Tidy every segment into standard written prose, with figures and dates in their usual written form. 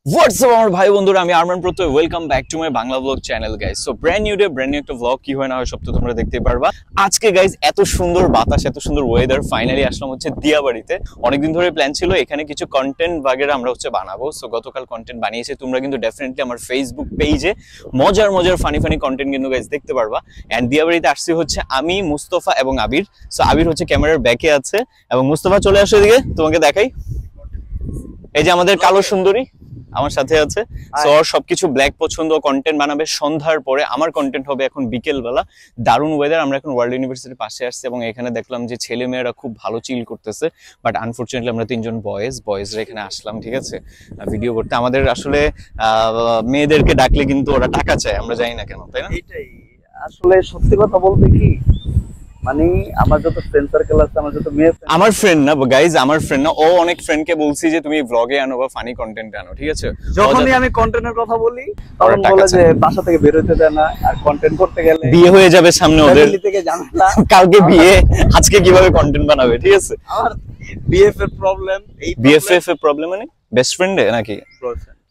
What's up আমার ভাই বন্ধুরা, আমি আরমান প্রত্যয়। Welcome back to my Bangla blog channel guys. So brand new day, brand new একটা ব্লগ কি হয় না হয় সব তো তোমরা দেখতেই পারবা। আজকে গাইস এত সুন্দর বাতাস, এত সুন্দর ওয়েদার, ফাইনালি আসলাম হচ্ছে দিয়াবাড়িতে। অনেকদিন ধরে প্ল্যান ছিল এখানে কিছু কন্টেন্ট বাগেরা আমরা হচ্ছে বানাবো। সো গতকাল কন্টেন্ট বানিয়েছি, তোমরা কিন্তু ডেফিনেটলি আমার ফেসবুক পেজে মজার মজার ফানি ফানি কন্টেন্ট কিন্তু গাইস দেখতে পারবা। এন্ড দিয়াবাড়িতে আসছি হচ্ছে আমি, মুস্তফা এবং আবির। সো আবির হচ্ছে ক্যামেরার ব্যাকে আছে এবং মুস্তফা চলে আসো এদিকে, তোমাকে দেখাই। এই যে আমাদের কালো সুন্দরী আমার সাথে আছে। সো ওর সবকিছু ব্ল্যাক পছন্দ, কন্টেন্ট বানাবে সন্ধ্যার পরে। আমার কন্টেন্ট হবে এখন বিকেল বেলা। দারুণ ওয়েদার, আমরা এখন ওয়ার্ল্ড ইউনিভার্সিটির পাশে আসছি এবং এখানে দেখলাম যে ছেলে মেয়েরা খুব ভালো চিল করতেছে। বাট আনফরচুনেটলি আমরা তিনজন বয়েজরা এখানে আসলাম, ঠিক আছে, ভিডিও করতে। আমাদের আসলে মেয়েদেরকে ডাকলে কিন্তু ওরা টাকা চায়, আমরা জানি না কেন, তাই না? এটাই আসলে সত্যি কথা বলতে কি, মানে আমার যত ফ্রেন্ড সার্কেল আছে, আমার যত মেয়ে, আমার ফ্রেন্ড না গাইজ, আমার ফ্রেন্ড না, ও অনেক ফ্রেন্ডকে বলছি যে তুমি ব্লগে আনো বা ফানি কন্টেন্ট আনো, ঠিক আছে। যখনই আমি কন্টেন্টের কথা বলি তখন বলে যে বাসা থেকে বের হতে দেয় না, আর কন্টেন্ট করতে গেলে বিয়ে হয়ে যাবে সামনে ওদের, থেকে ঝামেলা, কালকে বিয়ে, আজকে কিভাবে কন্টেন্ট বানাবে, ঠিক আছে। আমার বিএফ এর প্রবলেম, এই বিএফএফ এর প্রবলেম মানে বেস্ট ফ্রেন্ড নাকি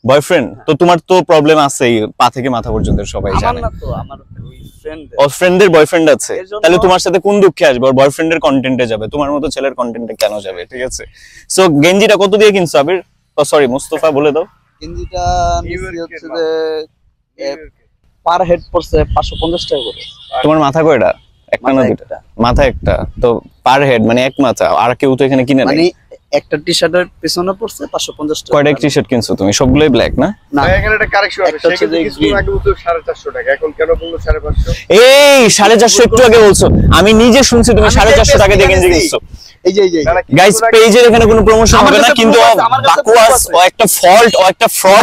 বয়ফ্রেন্ড? তো তোমার তো প্রবলেম আছেই, পা থেকে মাথা পর্যন্ত সবাই জানে। আমার না, তো আমার ওই ফ্রেন্ড, ওর ফ্রেন্ডের বয়ফ্রেন্ড আছে, তাহলে তোমার সাথে কোন দুঃখে আসবে? ওর বয়ফ্রেন্ডের কন্টেন্টে যাবে, তোমার মতো ছেলের কন্টেন্টে কেন যাবে, ঠিক আছে। সো গেঞ্জিটা কত দিয়ে কিনছো আবির? সরি মুস্তফা, বলে দাও। গেঞ্জিটা নিচে হচ্ছে যে পার হেড পড়ছে 550 টাকা করে। তোমার মাথা কয়টা? একটা না দুটো? মাথা একটা, তো পার হেড মানে এক মাথা। আর কেউ তো এখানে কিনে নাই। একটা টি-শার্টের পিছনে পড়ছে 550 টাকা। কয়টা টি-শার্ট কিনছো তুমি? সবগুলোই ব্ল্যাক না? না, এখানে একটা কারেকশন আছে। সেটা কিছুদিন আগে বলতো 450 টাকা, এখন কেন বললো 550? এই 450 একটু আগে বলছো, আমি নিজে শুনছি তুমি 450 টাকা দিয়ে গেঞ্জি কিনছো। এই যে গাইস, পেজের এখানে কোনো প্রমোশন হবে না, কিন্তু বাকওয়াস ও একটা ফল্ট ও একটা ফ্রড।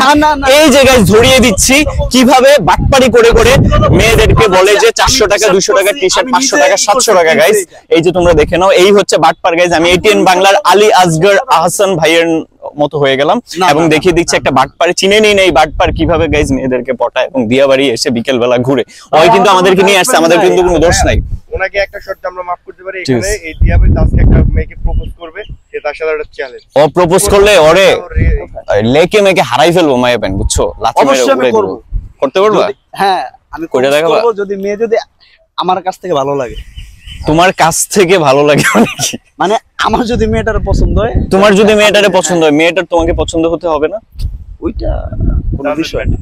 এই যে গাইস ধরিয়ে দিচ্ছি কিভাবে বাটপারি করে করে মেয়েদেরকে বলে যে 400 টাকা 200 টাকা টি-শার্ট, 500 টাকা 700 টাকা। গাইস এই যে তোমরা দেখে নাও, এই হচ্ছে বাটপার। গাইস আমি এটিএন বাংলার আলী আসগর আহসান ভাইয়ের মতো হয়ে গেলাম এবং দেখিয়ে দিচ্ছি একটা বাটপারে। চিনে নেই না এই বাটপার কিভাবে গাইস মেয়েদেরকে পটায় এবং দিয়াবাড়ি এসে বিকেল বেলা ঘুরে। ওই কিন্তু আমাদেরকে নিয়ে আসছে, আমাদের কিন্তু কোনো দোষ নাই। ওনাকে একটা শর্ত আমরা মাফ করতে পারি, এখানে এই দিয়াবাড়িতে আজকে একটা মেয়েকে প্রপোজ করবে, সে তার সাথে একটা চ্যালেঞ্জ। ও প্রপোজ করলে ওরে লেকে মেকে হারাই ফেলবো মায়া পেন, বুঝছো? লাথি মেরে উড়ে দেব। করতে পারবা? হ্যাঁ আমি করব, যদি মেয়ে যদি আমার কাছ থেকে ভালো লাগে। তোমার কাছ থেকে ভালো লাগে মানে কি? মানে আমার যদি মেয়েটার পছন্দ হয়, তোমার যদি মেয়েটারে পছন্দ হয়, মেয়েটার তোমাকে পছন্দ হতে হবে না, ওইটা কোনো বিষয় না।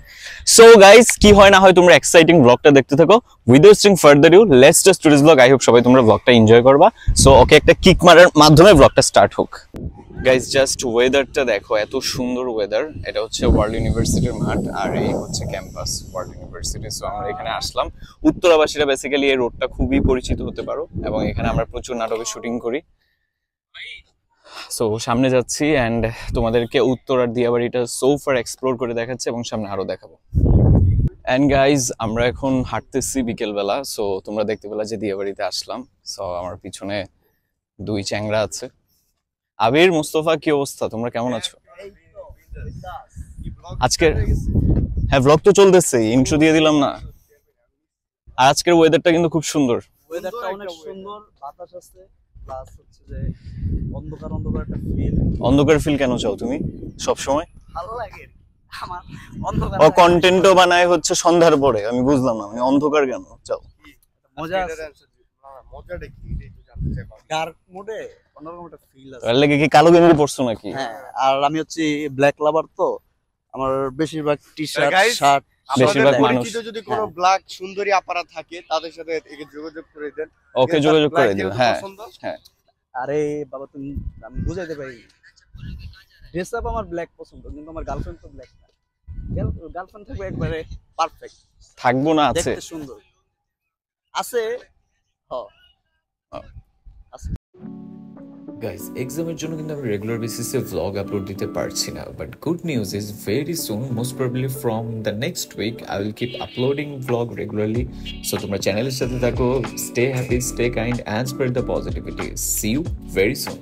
সো গাইস, কি হয় না হয় তোমরা এক্সাইটিং ব্লগটা দেখতে থাকো। Without sting further you, let's just tourist blog. I hope সবাই তোমরা ব্লগটা এনজয় করবা। সো ওকে, একটা কিক মারার মাধ্যমে ব্লগটা স্টার্ট হোক। গাইস জাস্ট ওয়েদারটা দেখো, এত সুন্দর ওয়েদার। এটা হচ্ছে ওয়ার্ল্ড ইউনিভার্সিটির মাঠ আর এই হচ্ছে ক্যাম্পাস ওয়ার্ল্ড ইউনিভার্সিটি। সো আমরা এখানে আসলাম। উত্তরাবাসীরা বেসিক্যালি এই রোডটা খুবই পরিচিত হতে পারো এবং এখানে আমরা প্রচুর নাটকের শুটিং করি। সো সামনে যাচ্ছি এন্ড তোমাদেরকে উত্তরার দিয়াবাড়িটা সো ফার এক্সপ্লোর করে দেখাচ্ছি এবং সামনে আরো দেখাবো। এন্ড গাইজ আমরা এখন হাঁটতেছি বিকেল বেলা। সো তোমরা দেখতে পেলা যে দিয়াবাড়িতে আসলাম। সো আমার পিছনে দুই চ্যাংরা আছে। আবির, মুস্তফা, কি অবস্থা? তোমরা কেমন আছো? আজকের হ্যাঁ ব্লগ তো চলতেছে, ইন্ট্রো দিয়ে দিলাম না। আর আজকের ওয়েদারটা কিন্তু খুব সুন্দর। ওয়েদারটা অনেক সুন্দর, বাতাস আছে, প্লাস হচ্ছে যে অন্ধকার অন্ধকার একটা ফিল। অন্ধকার ফিল কেন চাও তুমি সব সময়? ভালো লাগে আমার অন্ধকার। ও কন্টেন্টও বানায় হচ্ছে সন্ধ্যার পরে, আমি বুঝলাম না মানে অন্ধকার কেন চাও? মজা আছে। মজাটা কি এটাই তো জানতে চাই। ডার্ক মোডে অন্যরকম একটা ফিল আছে। এর লাগে কি কালো গেঞ্জি পরছো নাকি? হ্যাঁ, আর আমি হচ্ছে ব্ল্যাক লাভার, তো আমার বেশিরভাগ টি-শার্ট, শার্ট, বেশিরভাগ মানুষ যদি কোনো ব্ল্যাক সুন্দরী আপারা থাকে তাদের সাথে একে যোগাযোগ করে দেন। ওকে যোগাযোগ করে দিও। হ্যাঁ হ্যাঁ। আরে বাবা তুমি, আমি বুঝাইতে পারি। ড্রেস আপ আমার ব্ল্যাক পছন্দ, কিন্তু আমার গার্লফ্রেন্ড তো ব্ল্যাক না। গার্লফ্রেন্ড থাকবে একবারে পারফেক্ট। থাকবো না, আছে, দেখতে সুন্দর আছে। গাইস এক্সামের জন্য কিন্তু আমি রেগুলার বেসিসে ব্লগ আপলোড দিতে পারছি না, but good news is very soon, most probably from the next week I will keep uploading blog regularly. So তোমরা চ্যানেলের সাথে থাকো, stay happy, stay kind and spread the positivity. See you very soon.